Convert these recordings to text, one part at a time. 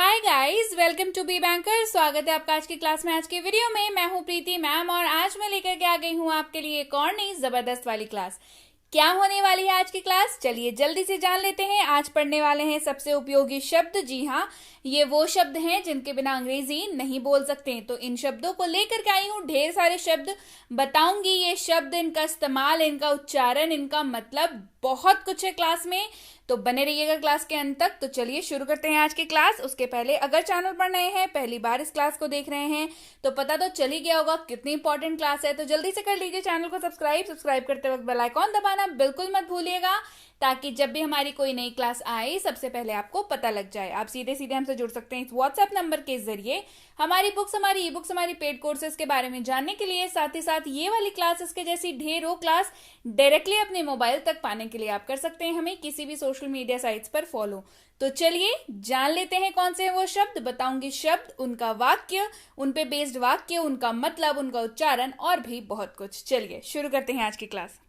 Hi guys, welcome to be banker. स्वागत है आपका आज की क्लास में। आज की वीडियो में मैं हूं प्रीति मैम और आज मैं लेकर के आ गई हूं आपके लिए एक और नई जबरदस्त वाली क्लास। क्या होने वाली है आज की क्लास, चलिए जल्दी से जान लेते हैं। आज पढ़ने वाले हैं सबसे उपयोगी शब्द। जी हाँ, ये वो शब्द हैं जिनके बिना अंग्रेजी नहीं बोल सकते। तो इन शब्दों को लेकर के आई हूँ, ढेर सारे शब्द बताऊंगी। ये शब्द, इनका इस्तेमाल, इनका उच्चारण, इनका मतलब, बहुत कुछ है क्लास में। तो बने रहिएगा क्लास के अंत तक। तो चलिए शुरू करते हैं आज की क्लास। उसके पहले अगर चैनल पर नए हैं, पहली बार इस क्लास को देख रहे हैं, तो पता तो चल ही गया होगा कितनी इंपॉर्टेंट क्लास है। तो जल्दी से कर लीजिए चैनल को सब्सक्राइब करते वक्त बेल आइकॉन दबाना बिल्कुल मत भूलिएगा, ताकि जब भी हमारी कोई नई क्लास आए सबसे पहले आपको पता लग जाए। आप सीधे सीधे हमसे जुड़ सकते हैं इस व्हाट्सएप नंबर के जरिए। हमारी बुक्स, हमारी ई बुक्स, हमारी पेड कोर्सेज के बारे में जानने के लिए, साथ ही साथ ये वाली क्लासेस के जैसी ढेरों क्लास डायरेक्टली अपने मोबाइल तक पाने के लिए आप कर सकते हैं हमें किसी भी सोशल मीडिया साइट्स पर फॉलो। तो चलिए जान लेते हैं कौन से हैं वो शब्द। बताऊंगी शब्द, उनका वाक्य, उन पे बेस्ड वाक्य, उनका मतलब, उनका उच्चारण और भी बहुत कुछ। चलिए शुरू करते हैं आज की क्लास।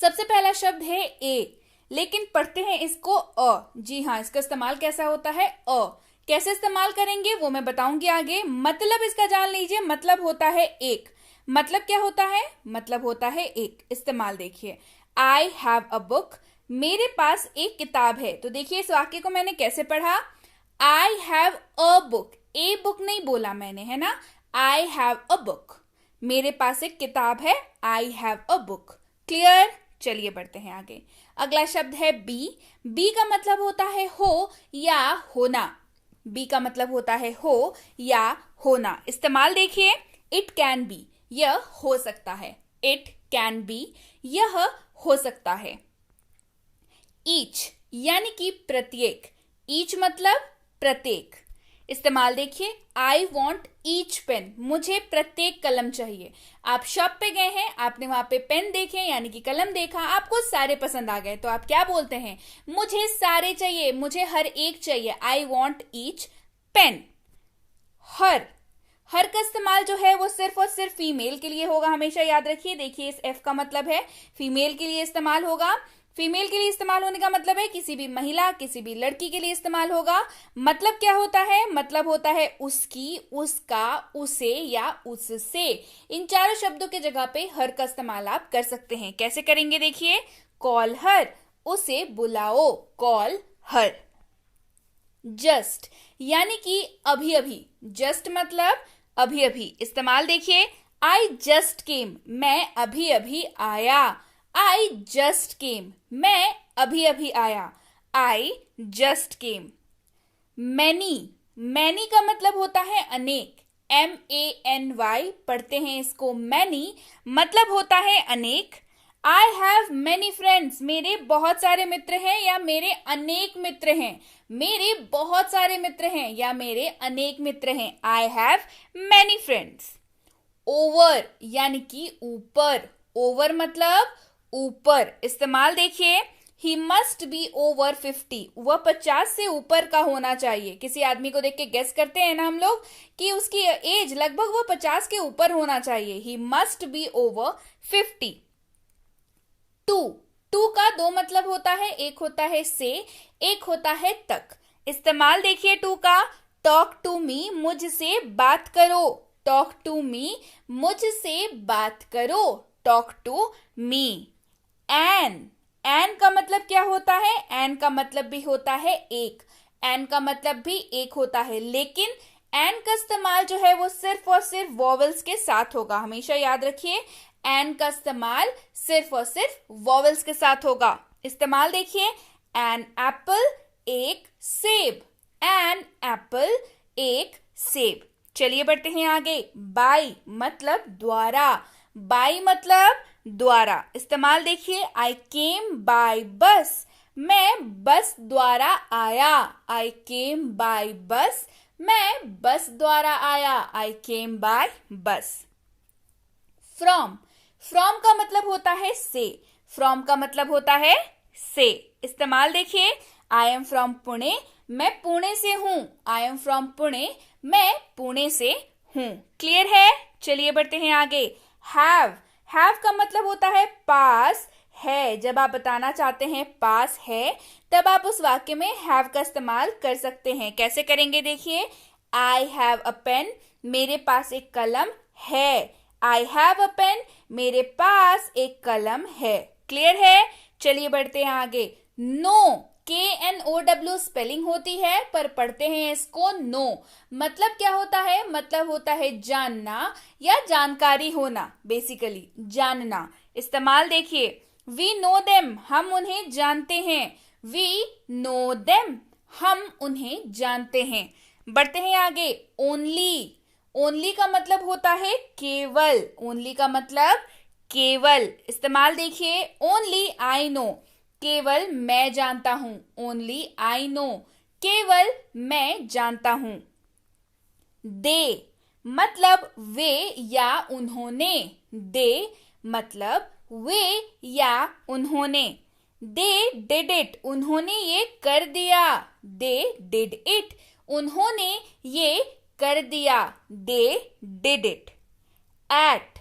सबसे पहला शब्द है ए, लेकिन पढ़ते हैं इसको अ। जी हाँ, इसका इस्तेमाल कैसा होता है, अ। कैसे इस्तेमाल करेंगे वो मैं बताऊंगी आगे। मतलब इसका जान लीजिए, मतलब होता है एक। मतलब क्या होता है, मतलब होता है एक। इस्तेमाल देखिए, आई हैव अ बुक, मेरे पास एक किताब है। तो देखिए इस वाक्य को मैंने कैसे पढ़ा, I have a book, a book नहीं बोला मैंने, है ना। आई हैव अ बुक, मेरे पास एक किताब है, I have a book. Clear. चलिए बढ़ते हैं आगे। अगला शब्द है बी। बी का मतलब होता है हो या होना। बी का मतलब होता है हो या होना। इस्तेमाल देखिए, इट कैन बी, यह हो सकता है। इट कैन बी, यह हो सकता है। ईच यानी कि प्रत्येक। ईच मतलब प्रत्येक। इस्तेमाल देखिए, आई वॉन्ट ईच पेन, मुझे प्रत्येक कलम चाहिए। आप शॉप पे गए हैं, आपने वहां पे पेन देखे यानी कि कलम देखा, आपको सारे पसंद आ गए, तो आप क्या बोलते हैं, मुझे सारे चाहिए, मुझे हर एक चाहिए। I want each pen. हर, हर का इस्तेमाल जो है वो सिर्फ और सिर्फ फीमेल के लिए होगा, हमेशा याद रखिए। देखिए इस एफ का मतलब है फीमेल के लिए इस्तेमाल होगा। फीमेल के लिए इस्तेमाल होने का मतलब है किसी भी महिला, किसी भी लड़की के लिए इस्तेमाल होगा। मतलब क्या होता है, मतलब होता है उसकी, उसका, उसे या उससे। इन चारों शब्दों के जगह पे हर का इस्तेमाल आप कर सकते हैं। कैसे करेंगे देखिए, कॉल हर, उसे बुलाओ, कॉल हर। जस्ट यानी कि अभी अभी। जस्ट मतलब अभी अभी। इस्तेमाल देखिए, आई जस्ट केम, मैं अभी अभी आया। आई जस्ट केम, मैं अभी अभी आया। I just came. Many, many का मतलब होता है अनेक। MANY पढ़ते हैं इसको मैनी, मतलब होता है अनेक। आई हैव मैनी फ्रेंड्स, मेरे बहुत सारे मित्र हैं या मेरे अनेक मित्र हैं। मेरे बहुत सारे मित्र हैं या मेरे अनेक मित्र हैं। I have many friends. Over यानी कि ऊपर। ओवर मतलब ऊपर। इस्तेमाल देखिए, ही मस्ट बी ओवर 50, वह 50 से ऊपर का होना चाहिए। किसी आदमी को देख के गेस करते हैं ना हम लोग कि उसकी एज लगभग वह 50 के ऊपर होना चाहिए। He must be over 50। Two, two का दो मतलब होता है, एक होता है से, एक होता है तक। इस्तेमाल देखिए टू का, टॉक टू मी, मुझसे बात करो। टॉक टू मी, मुझसे बात करो, talk to me. An, an का मतलब क्या होता है, एन का मतलब भी होता है एक। एन का मतलब भी एक होता है, लेकिन एन का इस्तेमाल जो है वो सिर्फ और सिर्फ वॉवल्स के साथ होगा। हमेशा याद रखिए, एन का इस्तेमाल सिर्फ और सिर्फ वॉवल्स के साथ होगा। इस्तेमाल देखिए, एन एप्पल, एक सेब। एन एप्पल, एक सेब। चलिए बढ़ते हैं आगे। बाय मतलब द्वारा। बाय मतलब द्वारा। इस्तेमाल देखिए, आई केम बाय बस, मैं बस द्वारा आया। आई केम बाय बस, मैं बस द्वारा आया। आई केम बाय बस। फ्रॉम, फ्रॉम का मतलब होता है से। फ्रॉम का मतलब होता है से। इस्तेमाल देखिए, आई एम फ्रॉम पुणे, मैं पुणे से हूं। आई एम फ्रॉम पुणे, मैं पुणे से हूं। क्लियर है। चलिए बढ़ते हैं आगे। हैव, हैव का मतलब होता है पास, है। जब आप बताना चाहते हैं पास है, तब आप उस वाक्य में हैव का इस्तेमाल कर सकते हैं। कैसे करेंगे देखिए, आई हैव अ पेन, मेरे पास एक कलम है। आई हैव अ पेन, मेरे पास एक कलम है। क्लियर है? चलिए बढ़ते हैं आगे। नो, KNOW स्पेलिंग होती है, पर पढ़ते हैं इसको नो। मतलब क्या होता है? मतलब होता है जानना या जानकारी होना, बेसिकली जानना। इस्तेमाल देखिए, वी नो देम, हम उन्हें जानते हैं। वी नो देम, हम उन्हें जानते हैं। बढ़ते हैं आगे। ओनली, ओनली का मतलब होता है केवल। ओनली का मतलब केवल। इस्तेमाल देखिए, ओनली आई नो, केवल मैं जानता हूं। ओनली आई नो, केवल मैं जानता हूं। दे मतलब वे या उन्होंने। दे मतलब वे या उन्होंने। दे डिड इट, उन्होंने ये कर दिया। दे डिड इट, उन्होंने ये कर दिया। They did it. At,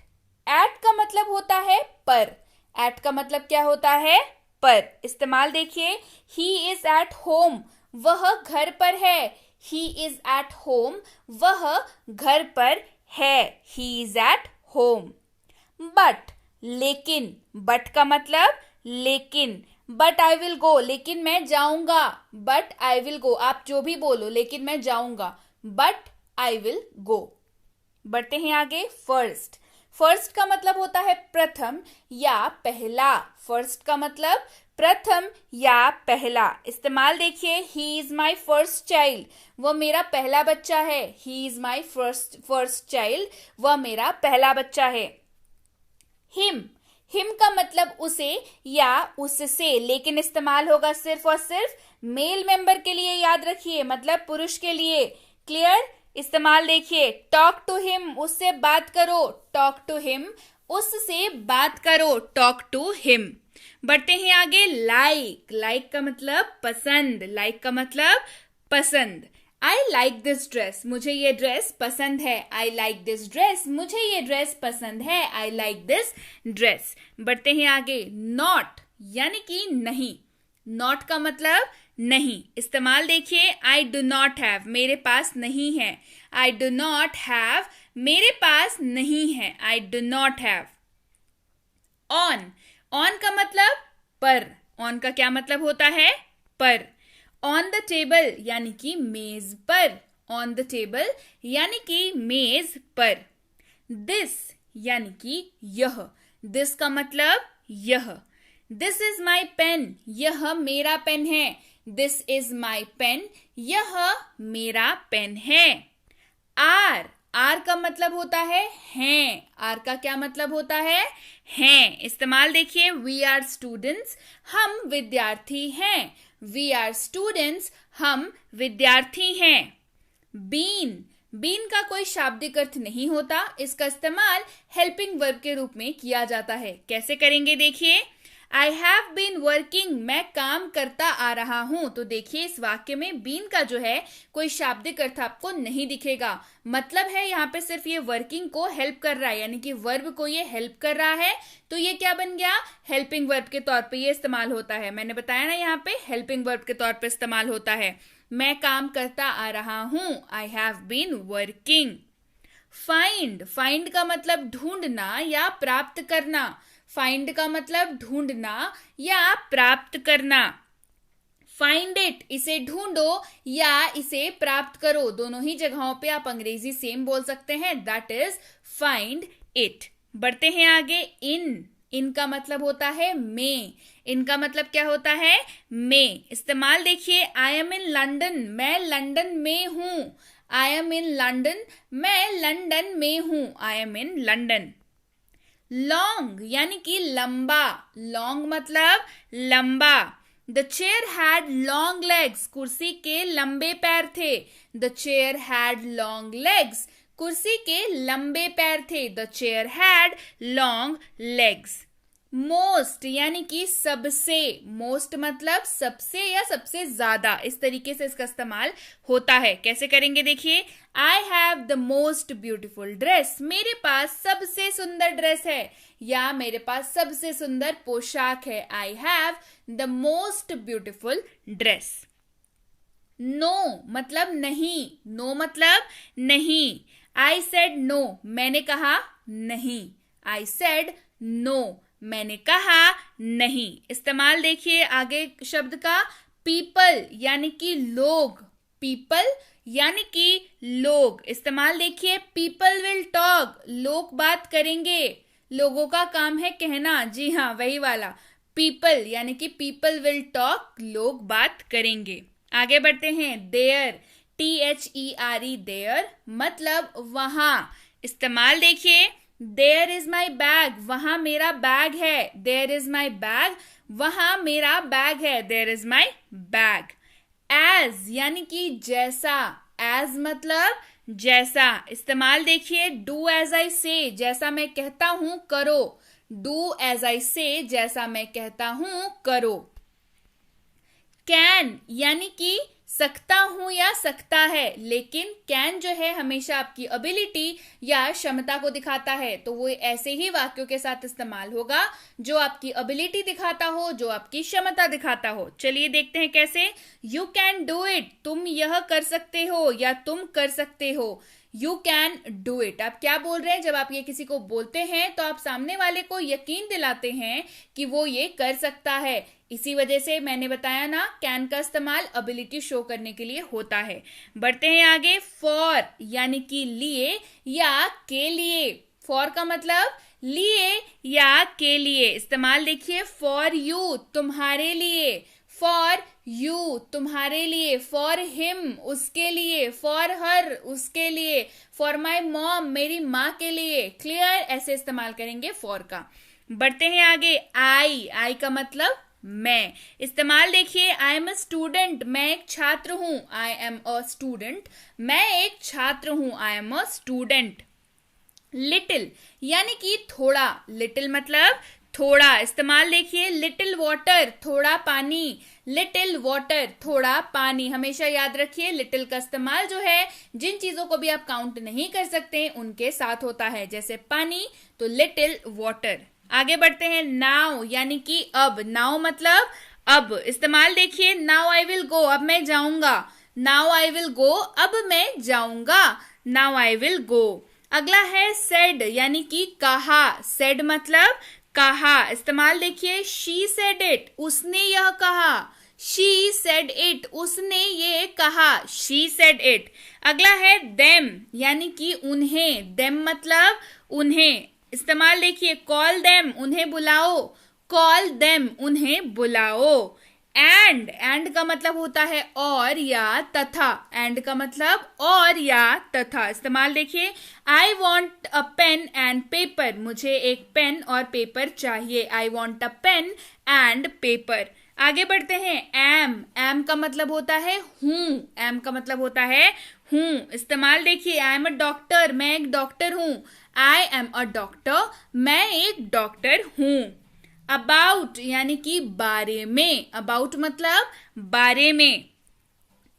at का मतलब होता है पर। एट का मतलब क्या होता है? पर। इस्तेमाल देखिए, ही इज एट होम, वह घर पर है। ही इज एट होम, वह घर पर है। He is at home. But, लेकिन, बट का मतलब लेकिन। बट आई विल गो, लेकिन मैं जाऊंगा। बट आई विल गो, आप जो भी बोलो, लेकिन मैं जाऊंगा। But I will go. बढ़ते हैं आगे। फर्स्ट, फर्स्ट का मतलब होता है प्रथम या पहला। फर्स्ट का मतलब प्रथम या पहला। इस्तेमाल देखिए, he is my first child, वह मेरा पहला बच्चा है। He is my first child, वह मेरा पहला बच्चा है। हिम, हिम का मतलब उसे या उससे, लेकिन इस्तेमाल होगा सिर्फ और सिर्फ मेल मेंबर के लिए, याद रखिए, मतलब पुरुष के लिए। क्लियर? इस्तेमाल देखिए, टॉक टू हिम, उससे बात करो। टॉक टू हिम, उससे बात करो। Talk to him. बढ़ते हैं आगे। लाइक, लाइक का मतलब पसंद। लाइक का मतलब पसंद। आई लाइक दिस ड्रेस, मुझे ये ड्रेस पसंद है। आई लाइक दिस ड्रेस, मुझे ये ड्रेस पसंद है। I like this dress. बढ़ते हैं आगे। नॉट यानी कि नहीं। नॉट का मतलब नहीं। इस्तेमाल देखिए, आई डू नॉट हैव, मेरे पास नहीं है। आई डू नॉट हैव, मेरे पास नहीं है। I do not have. On, on का मतलब पर। ऑन का क्या मतलब होता है? पर। ऑन द टेबल यानी कि मेज पर। ऑन द टेबल यानी कि मेज पर। दिस यानी कि यह। दिस का मतलब यह। दिस इज माई पेन, यह मेरा पेन है। दिस इज माई पेन, यह मेरा पेन है। आर, आर का मतलब होता है हैं। आर का क्या मतलब होता है? हैं। इस्तेमाल देखिए, वी आर स्टूडेंट्स, हम विद्यार्थी हैं। वी आर स्टूडेंट्स, हम विद्यार्थी हैं। बीन, बीन का कोई शाब्दिक अर्थ नहीं होता, इसका इस्तेमाल हेल्पिंग वर्ब के रूप में किया जाता है। कैसे करेंगे देखिए, आई हैव बीन वर्किंग, मैं काम करता आ रहा हूं। तो देखिए, इस वाक्य में बीन का जो है कोई शाब्दिक अर्थ आपको नहीं दिखेगा। मतलब है यहाँ पे सिर्फ ये वर्किंग को हेल्प कर रहा है, यानी कि वर्ब को ये हेल्प कर रहा है। तो ये क्या बन गया? हेल्पिंग वर्ब के तौर पे ये इस्तेमाल होता है। मैंने बताया ना, यहाँ पे हेल्पिंग वर्ब के तौर पे इस्तेमाल होता है। मैं काम करता आ रहा हूं। I have been working. Find, find का मतलब ढूंढना या प्राप्त करना। फाइंड का मतलब ढूंढना या प्राप्त करना। फाइंड इट, इसे ढूंढो या इसे प्राप्त करो। दोनों ही जगहों पे आप अंग्रेजी सेम बोल सकते हैं, दैट इज फाइंड इट। बढ़ते हैं आगे। इन, इन का मतलब होता है में। इनका मतलब क्या होता है? में। इस्तेमाल देखिए, आई एम इन लंदन, मैं लंदन में हूं। आई एम इन लंदन, मैं लंदन में हूं। I am in London. Long यानी कि लंबा। लॉन्ग मतलब लंबा। The chair had long legs, कुर्सी के लंबे पैर थे। The chair had long legs, कुर्सी के लंबे पैर थे। The chair had long legs. Most यानी कि सबसे, मोस्ट मतलब सबसे या सबसे ज्यादा, इस तरीके से इसका इस्तेमाल होता है। कैसे करेंगे देखिए, आई have the most beautiful dress, मेरे पास सबसे सुंदर ड्रेस है, या मेरे पास सबसे सुंदर पोशाक है। I have the most beautiful dress. No मतलब नहीं, नो मतलब नहीं। आई सेड नो, मैंने कहा नहीं। आई सेड नो, मैंने कहा नहीं। इस्तेमाल देखिए आगे शब्द का, पीपल यानी कि लोग, पीपल यानी कि लोग। इस्तेमाल देखिए, पीपल विल टॉक, लोग बात करेंगे, लोगों का काम है कहना, जी हाँ वही वाला। पीपल यानी कि पीपल विल टॉक, लोग बात करेंगे। आगे बढ़ते हैं, देयर, THERE, देयर मतलब वहां। इस्तेमाल देखिए, देयर इज माई बैग, वहां मेरा बैग है। देयर इज माई बैग, वहां मेरा बैग है। There is my bag. As यानी कि जैसा, एज मतलब जैसा। इस्तेमाल देखिए, डू एज आई से, जैसा मैं कहता हूं करो। डू एज आई से, जैसा मैं कहता हूं करो। कैन यानी कि सकता हूं या सकता है, लेकिन कैन जो है हमेशा आपकी एबिलिटी या क्षमता को दिखाता है, तो वो ऐसे ही वाक्यों के साथ इस्तेमाल होगा जो आपकी एबिलिटी दिखाता हो, जो आपकी क्षमता दिखाता हो। चलिए देखते हैं कैसे। यू कैन डू इट, तुम यह कर सकते हो या तुम कर सकते हो। यू कैन डू इट, आप क्या बोल रहे हैं? जब आप ये किसी को बोलते हैं तो आप सामने वाले को यकीन दिलाते हैं कि वो ये कर सकता है। इसी वजह से मैंने बताया ना, कैन का इस्तेमाल एबिलिटी शो करने के लिए होता है। बढ़ते हैं आगे, फॉर यानी कि लिए या के लिए। फॉर का मतलब लिए या के लिए। इस्तेमाल देखिए, फॉर यू तुम्हारे लिए, फॉर यू तुम्हारे लिए, फॉर हिम उसके लिए, फॉर हर उसके लिए, फॉर माई मॉम मेरी माँ के लिए। क्लियर? ऐसे इस्तेमाल करेंगे फॉर का। बढ़ते हैं आगे, आई का मतलब मैं। इस्तेमाल देखिए, आई एम अ स्टूडेंट, मैं एक छात्र हूं। आई एम अ स्टूडेंट, मैं एक छात्र हूं। I am a student. Little यानी कि थोड़ा, लिटिल मतलब थोड़ा। इस्तेमाल देखिए, लिटिल वाटर थोड़ा पानी, लिटिल वाटर थोड़ा पानी। हमेशा याद रखिए, लिटिल का इस्तेमाल जो है जिन चीजों को भी आप काउंट नहीं कर सकते उनके साथ होता है, जैसे पानी तो लिटिल वाटर। आगे बढ़ते हैं, नाउ यानी कि अब। नाउ मतलब अब। इस्तेमाल देखिए, नाउ आई विल गो, अब मैं जाऊंगा। नाउ आई विल गो, अब मैं जाऊंगा। Now I will go. अगला है सेड यानी कि कहा। सेड मतलब कहा। इस्तेमाल देखिए, शी सेड इट, उसने यह कहा। शी सेड इट, उसने ये कहा। She said it. अगला है देम यानी कि उन्हें। देम मतलब उन्हें। इस्तेमाल देखिए, कॉल देम उन्हें बुलाओ। कॉल देम उन्हें बुलाओ। एंड का मतलब होता है और या तथा। एंड का मतलब और या तथा। इस्तेमाल देखिए, I want a pen and paper, मुझे एक पेन और पेपर चाहिए। I want a pen and paper. आगे बढ़ते हैं, एम का मतलब होता है हूं। एम का मतलब होता है हूं। इस्तेमाल देखिए, आई एम अ डॉक्टर, मैं एक डॉक्टर हूं। आई एम अ डॉक्टर, मैं एक डॉक्टर हूं। अबाउट यानी कि बारे में। अबाउट मतलब बारे में।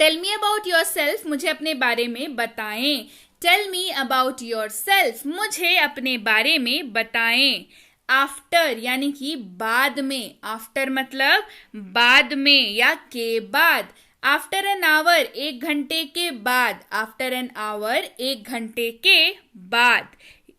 Tell me about yourself, मुझे अपने बारे में बताएं। Tell me about yourself, मुझे अपने बारे में बताएं। आफ्टर यानी कि बाद में। आफ्टर मतलब बाद में या के बाद। आफ्टर एन आवर, एक घंटे के बाद। आफ्टर एन आवर, एक घंटे के बाद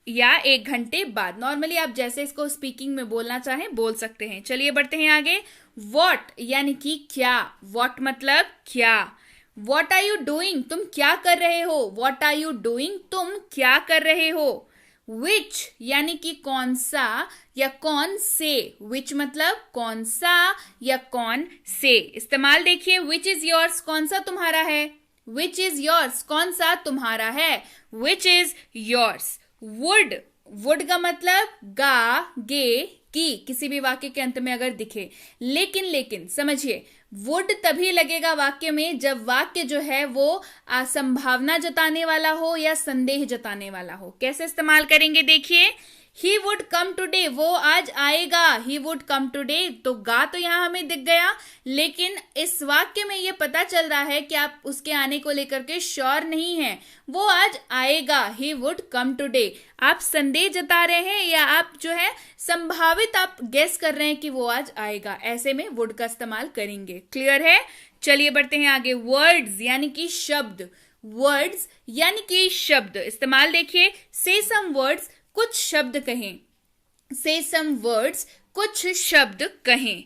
या एक घंटे बाद। नॉर्मली आप जैसे इसको स्पीकिंग में बोलना चाहें बोल सकते हैं। चलिए बढ़ते हैं आगे, वॉट यानी कि क्या। वॉट मतलब क्या। वॉट आर यू डूइंग, तुम क्या कर रहे हो। वॉट आर यू डूइंग, तुम क्या कर रहे हो। विच यानी कि कौन सा या कौन से। विच मतलब कौन सा या कौन से। इस्तेमाल देखिए, विच इज योर्स, कौन सा तुम्हारा है। विच इज योर्स, कौन सा तुम्हारा है। Which is yours. Would, would का मतलब गा, गे, की, किसी भी वाक्य के अंत में अगर दिखे। लेकिन समझिए, वुड तभी लगेगा वाक्य में जब वाक्य जो है वो संभावना जताने वाला हो या संदेह जताने वाला हो। कैसे इस्तेमाल करेंगे देखिए, ही वुड कम टुडे, वो आज आएगा। ही वुड कम टुडे, तो गा तो यहाँ हमें दिख गया, लेकिन इस वाक्य में ये पता चल रहा है कि आप उसके आने को लेकर के श्योर नहीं हैं। वो आज आएगा, ही वुड कम टुडे। आप संदेह जता रहे हैं या आप जो है संभावित आप गेस कर रहे हैं कि वो आज आएगा, ऐसे में वुड का इस्तेमाल करेंगे। क्लियर है? चलिए बढ़ते हैं आगे। वर्ड्स यानी कि शब्द, वर्ड्स यानी कि शब्द इस्तेमाल देखिए। से सम वर्ड्स, कुछ शब्द कहें। से सम वर्ड्स, कुछ शब्द कहें।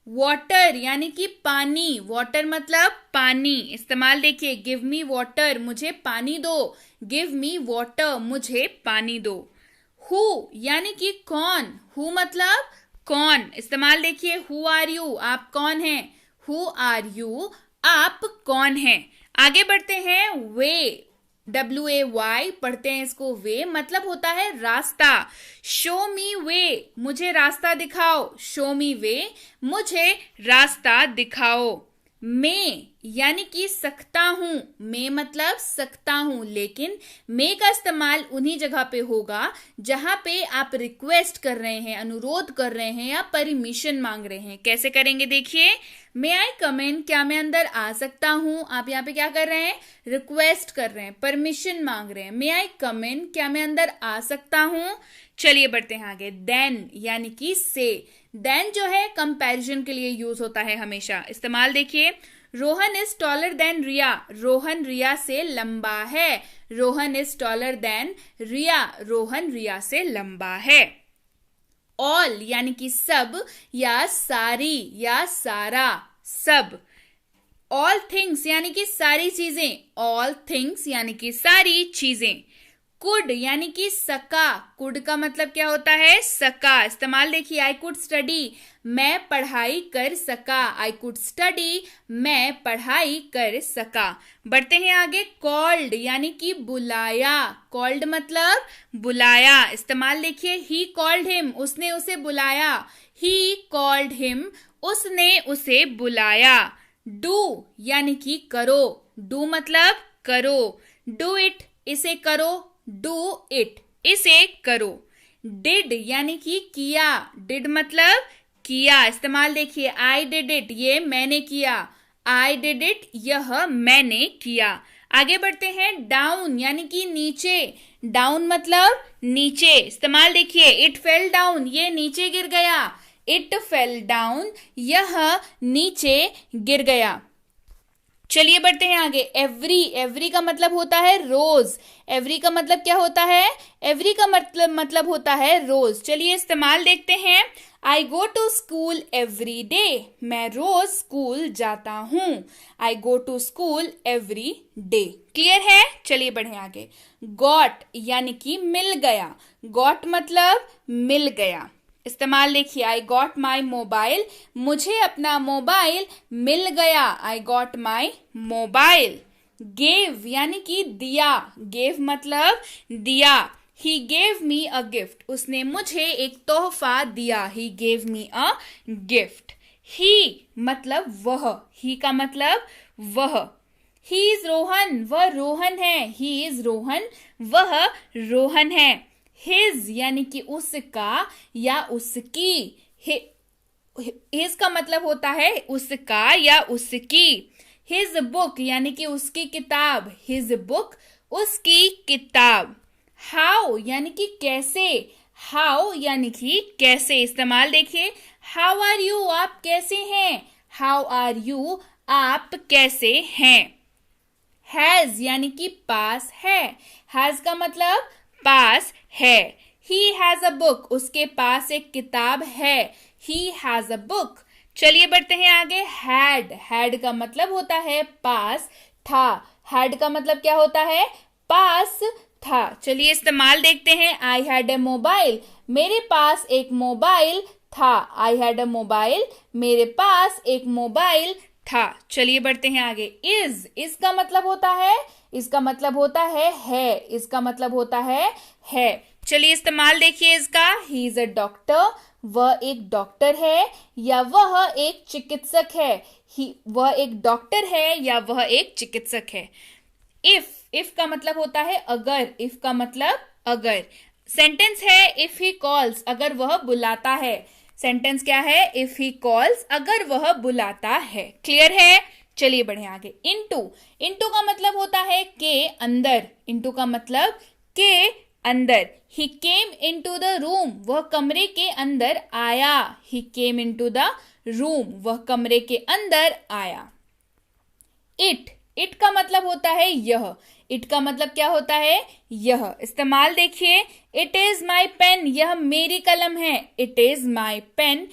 वाटर यानी कि पानी, वाटर मतलब पानी, इस्तेमाल देखिए। गिव मी वाटर, मुझे पानी दो। गिव मी वाटर, मुझे पानी दो। हु यानी कि कौन, हु मतलब कौन, इस्तेमाल देखिए। हु आर यू, आप कौन हैं। हु आर यू, आप कौन हैं। आगे बढ़ते हैं। वे, WAY पढ़ते हैं इसको। वे मतलब होता है रास्ता। शो मी वे, मुझे रास्ता दिखाओ। शो मी वे, मुझे रास्ता दिखाओ। मैं यानी कि सकता हूं, मैं मतलब सकता हूं, लेकिन मैं का इस्तेमाल उन्हीं जगह पे होगा जहां पे आप रिक्वेस्ट कर रहे हैं, अनुरोध कर रहे हैं या परमिशन मांग रहे हैं। कैसे करेंगे देखिए। मे आई कम इन, क्या मैं अंदर आ सकता हूं। आप यहाँ पे क्या कर रहे हैं, रिक्वेस्ट कर रहे हैं, परमिशन मांग रहे हैं। मे आई कम इन, क्या मैं अंदर आ सकता हूं। चलिए बढ़ते हैं आगे। देन यानी कि से, देन जो है कंपैरिजन के लिए यूज होता है हमेशा, इस्तेमाल देखिए। रोहन इज टॉलर देन रिया, रोहन रिया से लंबा है। रोहन इज टॉलर देन रिया, रोहन रिया से लंबा है। ऑल यानी कि सब या सारी या सारा, सब। ऑल थिंग्स यानी कि सारी चीजें, ऑल थिंग्स यानी कि सारी चीजें। कुड यानी कि सका, कुड का मतलब क्या होता है, सका, इस्तेमाल देखिए। आई कुड स्टडी, मैं पढ़ाई कर सका। आई कुड स्टडी, मैं पढ़ाई कर सका। बढ़ते हैं आगे। कॉल्ड यानी कि बुलाया, कॉल्ड मतलब बुलाया, इस्तेमाल देखिए। ही कॉल्ड हिम, उसने उसे बुलाया। ही कॉल्ड हिम, उसने उसे बुलाया। डू यानी कि करो, डू मतलब करो। डू इट, इसे करो। डू इट, इसे करो। डिड यानी कि किया, डिड मतलब किया, इस्तेमाल देखिए। आई डिड इट, ये मैंने किया। आई डिड इट, यह मैंने किया। आगे बढ़ते हैं। डाउन यानी कि नीचे, डाउन मतलब नीचे, इस्तेमाल देखिए। इट फेल डाउन, ये नीचे गिर गया। इट फेल डाउन, यह नीचे गिर गया। चलिए बढ़ते हैं आगे। एवरी, एवरी का मतलब होता है रोज। एवरी का मतलब क्या होता है, एवरी का मतलब होता है रोज। चलिए इस्तेमाल देखते हैं। I go to school every day, मैं रोज स्कूल जाता हूं। I go to school every day. Clear है? चलिए बढ़े आगे। गॉट यानी कि मिल गया, गॉट मतलब मिल गया, इस्तेमाल देखिए। आई गॉट माई मोबाइल, मुझे अपना मोबाइल मिल गया। I got my mobile. Gave यानी कि दिया, गेव मतलब दिया। He gave me a gift, उसने मुझे एक तोहफा दिया। He gave me a gift. ही मतलब वह, ही का मतलब वह। ही इज रोहन, वह रोहन है। ही इज रोहन, वह रोहन है। हिज यानी कि उसका या उसकी, हिज का मतलब होता है उसका या उसकी। हिज बुक यानी कि उसकी किताब, हिज बुक, उसकी किताब। हाउ यानी कि कैसे, हाउ यानी कि कैसे, इस्तेमाल देखिए। हाउ आर यू, आप कैसे हैं। हाउ आर यू, आप कैसे हैं। हैज यानी कि पास है, हैज का मतलब पास है। ही हैज अ बुक, उसके पास एक किताब है। He has a book. चलिए बढ़ते हैं आगे। हैड, हैड का मतलब होता है पास था। हैड का मतलब क्या होता है, पास था। चलिए इस्तेमाल देखते हैं। आई हैड ए मोबाइल, मेरे पास एक मोबाइल था। आई हैड अ मोबाइल, मेरे पास एक मोबाइल था। चलिए बढ़ते हैं आगे। इज, इसका मतलब होता है, इसका मतलब होता है, इसका मतलब होता है। चलिए इस्तेमाल देखिए इसका। ही इज अ डॉक्टर, वह एक डॉक्टर है या वह एक चिकित्सक है। वह एक डॉक्टर है या वह एक चिकित्सक है। इफ, इफ का मतलब होता है अगर, इफ का मतलब अगर। सेंटेंस है इफ ही कॉल्स, अगर वह बुलाता है। सेंटेंस क्या है? इफ ही कॉल्स, अगर वह बुलाता है। क्लियर है? चलिए बढ़े आगे। इनटू, इनटू का मतलब होता है के अंदर। इनटू का मतलब के अंदर। ही केम इनटू द रूम, वह कमरे के अंदर आया। ही केम इनटू द रूम, वह कमरे के अंदर आया। इट, इट का मतलब होता है यह। इट का मतलब क्या होता है? यह। इस्तेमाल देखिए, इट इज माई पेन, यह मेरी कलम है। इट इज माई पेन,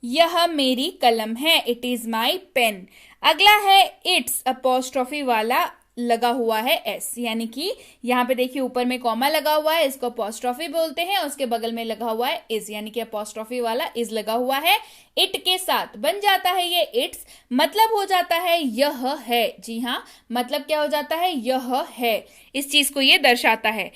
यह मेरी कलम है। It is my pen. अगला है इट्स, अपोस्ट्रोफी वाला लगा हुआ है एस, यानी कि यहां पे देखिए ऊपर में कॉमा लगा हुआ है, इसको अपोस्ट्रोफी बोलते हैं। उसके बगल में लगा हुआ है इज, यानी कि अपोस्ट्रोफी वाला इज लगा हुआ है। इट के साथ बन जाता है ये इट्स, मतलब हो जाता है यह है। जी हाँ, मतलब क्या हो जाता है? यह है। इस चीज को ये दर्शाता है।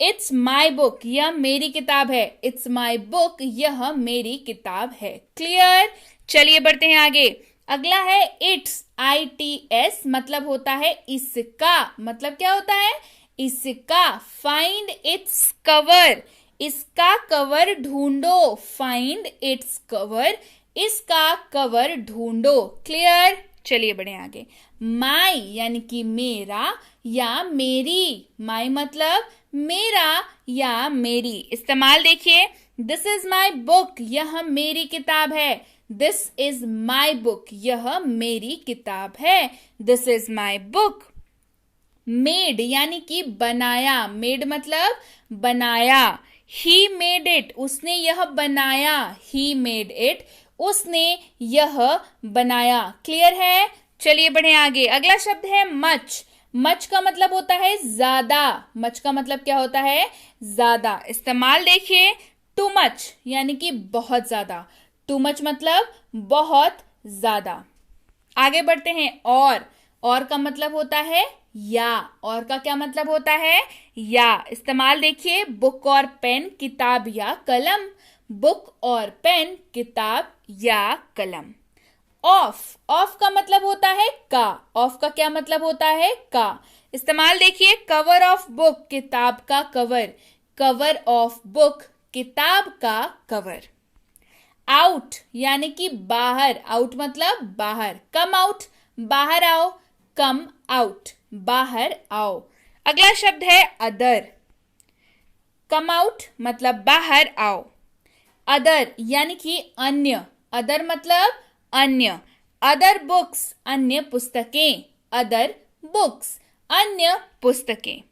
इट्स माई बुक, यह मेरी किताब है। इट्स माई बुक, यह मेरी किताब है। क्लियर? चलिए बढ़ते हैं आगे। अगला है इट्स, ITS, मतलब होता है इसका। मतलब क्या होता है? इसका। फाइंड इट्स कवर, इसका कवर ढूंढो। फाइंड इट्स कवर, इसका कवर ढूंढो। क्लियर? चलिए बढ़े आगे। माई यानी कि मेरा या मेरी। माई मतलब मेरा या मेरी। इस्तेमाल देखिए, दिस इज माई बुक, यह मेरी किताब है। दिस इज माई बुक, यह मेरी किताब है। This is my book. Made यानी कि बनाया। मेड मतलब बनाया। ही मेड इट, उसने यह बनाया। ही मेड इट, उसने यह बनाया। क्लियर है? चलिए बढ़े आगे। अगला शब्द है मच। मच का मतलब होता है ज्यादा। मच का मतलब क्या होता है? ज्यादा। इस्तेमाल देखिए, टू मच यानी कि बहुत ज्यादा। टू मच मतलब बहुत ज्यादा। आगे बढ़ते हैं। और का मतलब होता है या। और का क्या मतलब होता है? या। इस्तेमाल देखिए, बुक और पेन, किताब या कलम। बुक और पेन, किताब या कलम। ऑफ, ऑफ का मतलब होता है का। ऑफ का क्या मतलब होता है? का। इस्तेमाल देखिए, कवर ऑफ बुक, किताब का कवर। कवर ऑफ बुक, किताब का कवर। आउट यानी कि बाहर। आउट मतलब बाहर। कम आउट, बाहर आओ। कम आउट, बाहर आओ। अगला शब्द है अदर। कम आउट मतलब बाहर आओ। अदर यानी कि अन्य। अदर मतलब अन्य। अदर बुक्स, अन्य पुस्तकें। अदर बुक्स, अन्य पुस्तकें।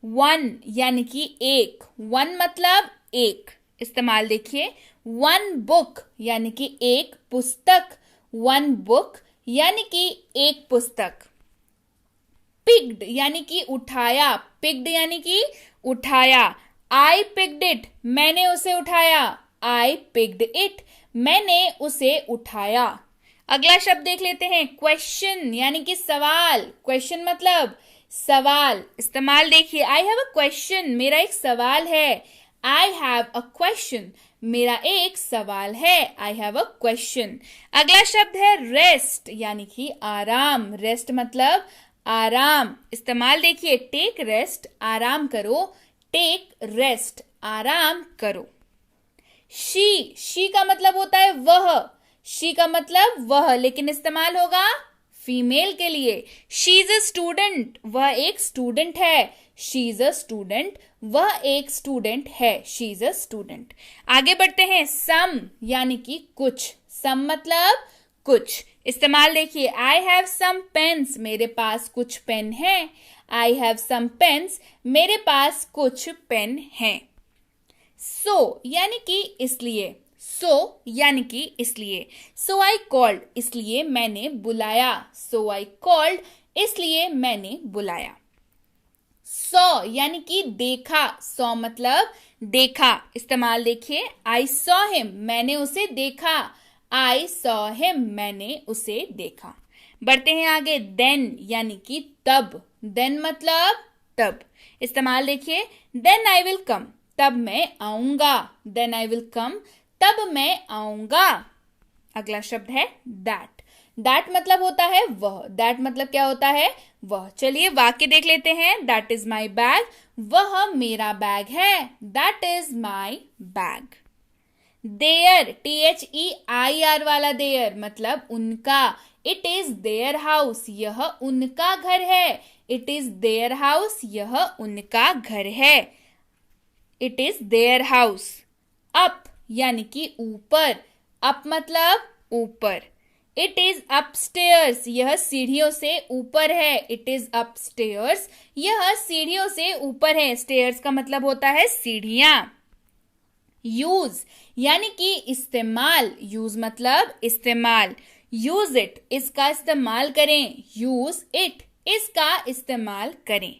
वन यानी कि एक। वन मतलब एक। इस्तेमाल देखिए, वन बुक यानी कि एक पुस्तक। वन बुक यानी कि एक पुस्तक। पिक्ड यानी कि उठाया। पिक्ड यानी कि उठाया। आई पिक्ड इट, मैंने उसे उठाया। आई पिक्ड इट, मैंने उसे उठाया। अगला शब्द देख लेते हैं, क्वेश्चन यानी कि सवाल। क्वेश्चन मतलब सवाल। इस्तेमाल देखिए, आई हैव अ क्वेश्चन, मेरा एक सवाल है। आई हैव अ क्वेश्चन, मेरा एक सवाल है। I have a question. अगला शब्द है रेस्ट यानी कि आराम। रेस्ट मतलब आराम। इस्तेमाल देखिए, टेक रेस्ट, आराम करो। टेक रेस्ट, आराम करो। शी का मतलब होता है वह। शी का मतलब वह, लेकिन इस्तेमाल होगा फीमेल के लिए। शी इज अ स्टूडेंट, वह एक स्टूडेंट है। शी इज अ स्टूडेंट, वह एक स्टूडेंट है। She is a student. आगे बढ़ते हैं, सम यानी कि कुछ। सम मतलब कुछ। इस्तेमाल देखिए, आई हैव सम पेन्स, मेरे पास कुछ पेन है। आई हैव सम पेन्स, मेरे पास कुछ पेन है। सो यानी कि इसलिए। सो यानी कि इसलिए। सो आई कॉल्ड, इसलिए मैंने बुलाया। सो आई कॉल्ड, इसलिए मैंने बुलाया। सॉ यानी कि देखा। सॉ मतलब देखा। इस्तेमाल देखिए, आई सॉ हिम, मैंने उसे देखा। आई सॉ हिम, मैंने उसे देखा। बढ़ते हैं आगे, देन यानी कि तब। देन मतलब तब। इस्तेमाल देखिए, देन आई विल कम, तब मैं आऊंगा। देन आई विल कम, तब मैं आऊंगा। अगला शब्द है दैट। दैट मतलब होता है वह, दैट मतलब क्या होता है वह। चलिए वाक्य देख लेते हैं। दैट इज माई बैग, वह मेरा बैग है, that is my bag. There, THEIR वाला देयर मतलब उनका। इट इज देयर हाउस, यह उनका घर है। इट इज देयर हाउस, यह उनका घर है। It is their house. Up यानी कि ऊपर, अप मतलब ऊपर। इट इज अपस्टेयर्स, यह सीढ़ियों से ऊपर है। इट इज अपस्टेयर्स, यह सीढ़ियों से ऊपर है। स्टेयर्स का मतलब होता है सीढ़ियां। यूज यानी कि इस्तेमाल, यूज मतलब इस्तेमाल। यूज इट, इसका इस्तेमाल करें। यूज इट, इसका इस्तेमाल करें।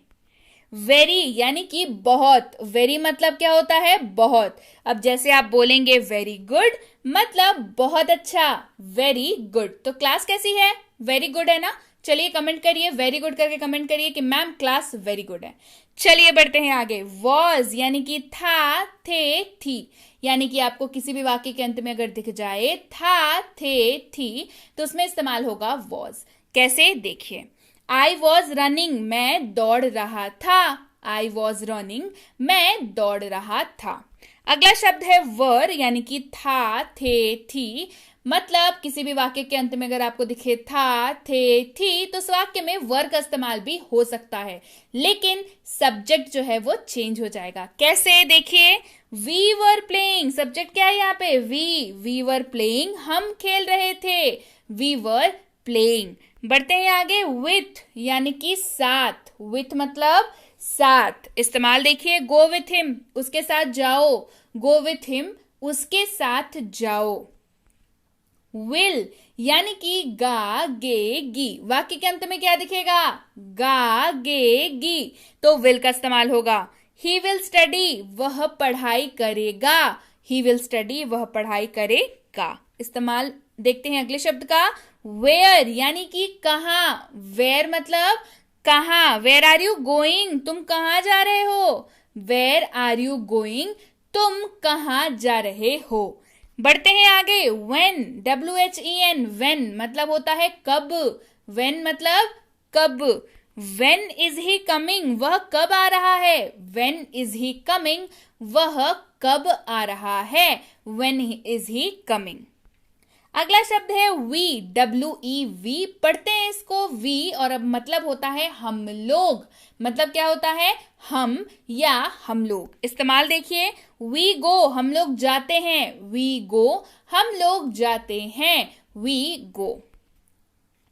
वेरी यानी कि बहुत, वेरी मतलब क्या होता है बहुत। अब जैसे आप बोलेंगे वेरी गुड मतलब बहुत अच्छा, वेरी गुड। तो क्लास कैसी है? वेरी गुड है ना। चलिए कमेंट करिए, वेरी गुड करके कमेंट करिए कि मैम क्लास वेरी गुड है। चलिए बढ़ते हैं आगे। वॉज यानी कि था, थे, थी, यानी कि आपको किसी भी वाक्य के अंत में अगर दिख जाए था, थे, थी तो उसमें इस्तेमाल होगा वॉज। कैसे देखिए। आई वॉज रनिंग, मैं दौड़ रहा था। आई वॉज रनिंग, मैं दौड़ रहा था। अगला शब्द है वर यानी कि था, थे, थी। मतलब किसी भी वाक्य के अंत में अगर आपको दिखे था, थे, थी तो उस वाक्य में वर का इस्तेमाल भी हो सकता है, लेकिन सब्जेक्ट जो है वो चेंज हो जाएगा। कैसे देखिए। वी वर प्लेइंग, सब्जेक्ट क्या है यहाँ पे? वी वर प्लेइंग, हम खेल रहे थे। We were playing. बढ़ते हैं आगे। विथ यानी कि साथ, विथ मतलब साथ। इस्तेमाल देखिए। गो विथ हिम, उसके साथ जाओ। गो विथ हिम, उसके साथ जाओ। विल यानी कि गा, गे, गी। वाक्य के अंत में क्या दिखेगा? गा, गे, गी। तो विल का इस्तेमाल होगा। ही विल स्टडी, वह पढ़ाई करेगा। ही विल स्टडी, वह पढ़ाई करेगा। इस्तेमाल देखते हैं अगले शब्द का। वेयर यानी कि कहाँ। वेयर मतलब कहाँ। वेयर आर यू गोइंग, तुम कहाँ जा रहे हो। वेयर आर यू गोइंग, तुम कहाँ जा रहे हो। बढ़ते हैं आगे। when, WHEN, when मतलब होता है कब। when मतलब कब। when is he coming, वह कब आ रहा है। when is he coming, वह कब आ रहा है। when is he coming। अगला शब्द है वी, WEV। पढ़ते हैं इसको वी, और अब मतलब होता है हम लोग। मतलब क्या होता है? हम या हम लोग। इस्तेमाल देखिए। वी गो, हम लोग जाते हैं। वी गो, हम लोग जाते हैं। We go.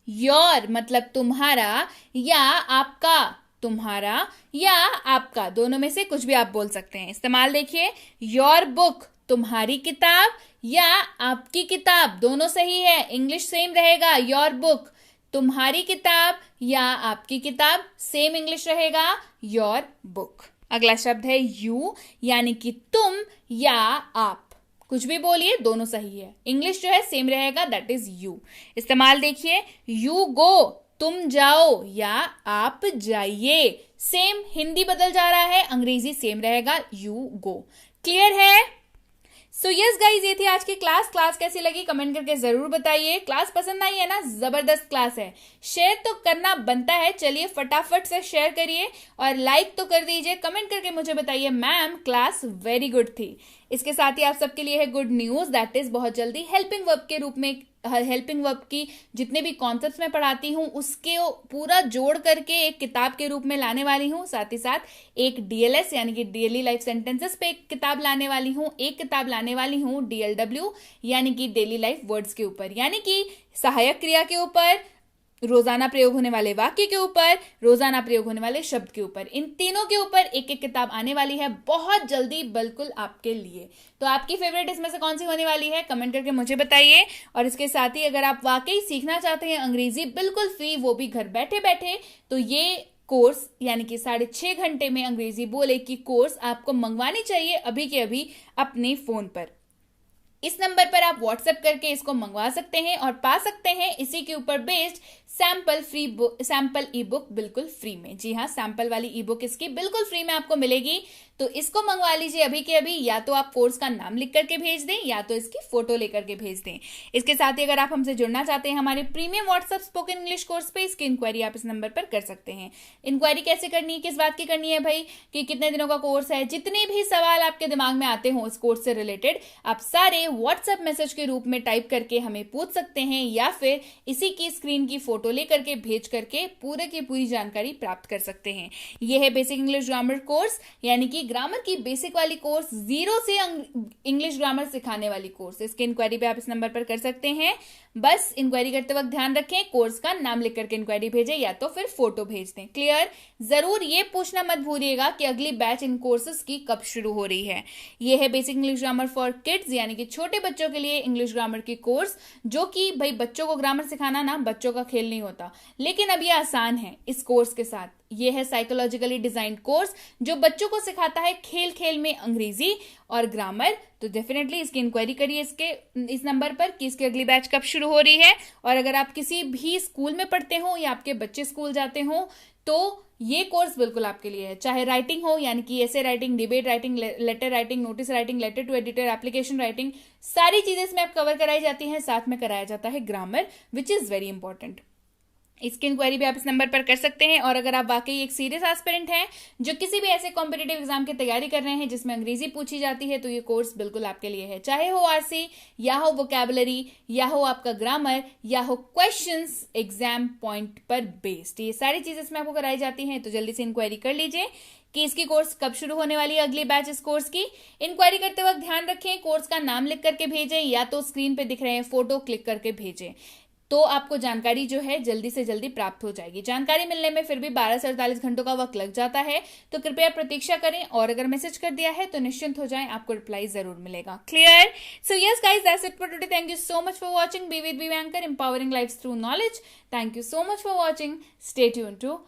योर मतलब तुम्हारा या आपका। तुम्हारा या आपका, दोनों में से कुछ भी आप बोल सकते हैं। इस्तेमाल देखिए। योर बुक, तुम्हारी किताब या आपकी किताब, दोनों सही है, इंग्लिश सेम रहेगा। योर बुक, तुम्हारी किताब या आपकी किताब, सेम इंग्लिश रहेगा। Your book. अगला शब्द है यू यानी कि तुम या आप। कुछ भी बोलिए, दोनों सही है, इंग्लिश जो है सेम रहेगा, दैट इज यू। इस्तेमाल देखिए। यू गो, तुम जाओ या आप जाइए। सेम, हिंदी बदल जा रहा है, अंग्रेजी सेम रहेगा, यू गो। क्लियर है? सो यस गाइज, ये थी आज की क्लास कैसी लगी कमेंट करके जरूर बताइए। क्लास पसंद आई है ना? जबरदस्त क्लास है, शेयर तो करना बनता है। चलिए फटाफट से शेयर करिए और लाइक तो कर दीजिए। कमेंट करके मुझे बताइए मैम क्लास वेरी गुड थी। इसके साथ ही आप सबके लिए है गुड न्यूज, दैट इज बहुत जल्दी हेल्पिंग वर्ब के रूप में, हेल्पिंग वर्ब की जितने भी कॉन्सेप्ट्स मैं पढ़ाती हूँ उसके पूरा जोड़ करके एक किताब के रूप में लाने वाली हूँ। साथ ही साथ एक DLS यानी कि डेली लाइफ सेंटेंसेस पे एक किताब लाने वाली हूँ। एक किताब लाने वाली हूँ DLW यानी कि डेली लाइफ वर्ड्स के ऊपर, यानी कि सहायक क्रिया के ऊपर, रोजाना प्रयोग होने वाले वाक्य के ऊपर, रोजाना प्रयोग होने वाले शब्द के ऊपर। इन तीनों के ऊपर एक एक किताब आने वाली है बहुत जल्दी, बिल्कुल आपके लिए। तो आपकी फेवरेट इसमें से कौन सी होने वाली है कमेंट करके मुझे बताइए। और इसके साथ ही अगर आप वाकई सीखना चाहते हैं अंग्रेजी बिल्कुल फ्री, वो भी घर बैठे बैठे, तो ये कोर्स यानी कि 6.5 घंटे में अंग्रेजी बोले की कोर्स आपको मंगवानी चाहिए अभी के अभी अपने फोन पर। इस नंबर पर आप व्हाट्सएप करके इसको मंगवा सकते हैं और पा सकते हैं इसी के ऊपर बेस्ड सैंपल ई बुक बिल्कुल फ्री में। जी हाँ, सैंपल वाली ई बुक इसकी बिल्कुल फ्री में आपको मिलेगी, तो इसको मंगवा लीजिए अभी के अभी। या तो आप कोर्स का नाम लिख करके भेज दें या तो इसकी फोटो लेकर के भेज दें। इसके साथ ही अगर आप हमसे जुड़ना चाहते हैं हमारे premium WhatsApp spoken English course पे, इसकी इंक्वायरी आप इस नंबर पर कर सकते हैं। इंक्वायरी कैसे करनी है, किस बात की करनी है भाई, कि कितने दिनों का कोर्स है, जितने भी सवाल आपके दिमाग में आते हो इस कोर्स से रिलेटेड, आप सारे व्हाट्सएप मैसेज के रूप में टाइप करके हमें पूछ सकते हैं, या फिर इसी की स्क्रीन की फोटो लेकर के भेज करके पूरे की पूरी जानकारी प्राप्त कर सकते हैं। यह है बेसिक इंग्लिश ग्रामर कोर्स, यानी कि ग्रामर की बेसिक वाली कोर्स, जीरो से इंग्लिश ग्रामर सिखाने वाली कोर्स। इसकी इंक्वायरी पे आप इस नंबर पर कर सकते हैं। बस इंक्वायरी करते वक्त ध्यान रखें, कोर्स का नाम लिख करके इंक्वायरी भेजें या तो फिर फोटो भेज दें। क्लियर? जरूर ये पूछना मत भूलिएगा कि अगली बैच इन कोर्सेज की कब शुरू हो रही है। ये है basic English grammar for kids, यानी कि छोटे बच्चों के लिए इंग्लिश ग्रामर की कोर्स, जो कि भाई बच्चों को ग्रामर सिखाना ना बच्चों का खेल नहीं होता, लेकिन अब ये आसान है इस कोर्स के साथ। ये है साइकोलॉजिकली डिजाइंड कोर्स जो बच्चों को सिखाता है खेल खेल में अंग्रेजी और ग्रामर। तो डेफिनेटली इसकी इंक्वायरी करिए इस नंबर पर कि इसकी अगली बैच कब शुरू हो रही है। और अगर आप किसी भी स्कूल में पढ़ते हो या आपके बच्चे स्कूल जाते हो तो ये कोर्स बिल्कुल आपके लिए है। चाहे राइटिंग हो, यानी कि ऐसे writing, debate writing, letter writing, notice writing, letter to editor, application writing, सारी चीजें इसमें आप कवर कराई जाती हैं। साथ में कराया जाता है grammar, which is very important. इसकी इंक्वायरी भी आप इस नंबर पर कर सकते हैं। और अगर आप वाकई एक सीरियस एस्पिरेंट हैं जो किसी भी ऐसे कॉम्पिटिटिव एग्जाम की तैयारी कर रहे हैं जिसमें अंग्रेजी पूछी जाती है, तो ये कोर्स बिल्कुल आपके लिए है। चाहे हो आरसी, या हो वोकैबुलरी, या हो आपका ग्रामर, या हो क्वेश्चंस एग्जाम पॉइंट पर बेस्ड, ये सारी चीजें इसमें आपको कराई जाती हैं। तो जल्दी से इंक्वायरी कर लीजिए कि इसकी कोर्स कब शुरू होने वाली है, अगली बैच इस कोर्स की। इंक्वायरी करते वक्त ध्यान रखें, कोर्स का नाम लिख करके भेजें या तो स्क्रीन पे दिख रहे हैं फोटो क्लिक करके भेजें, तो आपको जानकारी जो है जल्दी से जल्दी प्राप्त हो जाएगी। जानकारी मिलने में फिर भी 12 से 48 घंटों का वक्त लग जाता है, तो कृपया प्रतीक्षा करें। और अगर मैसेज कर दिया है तो निश्चिंत हो जाएं, आपको रिप्लाई जरूर मिलेगा। Clear? So yes guys, that's it for today. Thank you so much for watching be with B anchor, empowering lives through knowledge. Thank you so much for watching. Stay tuned to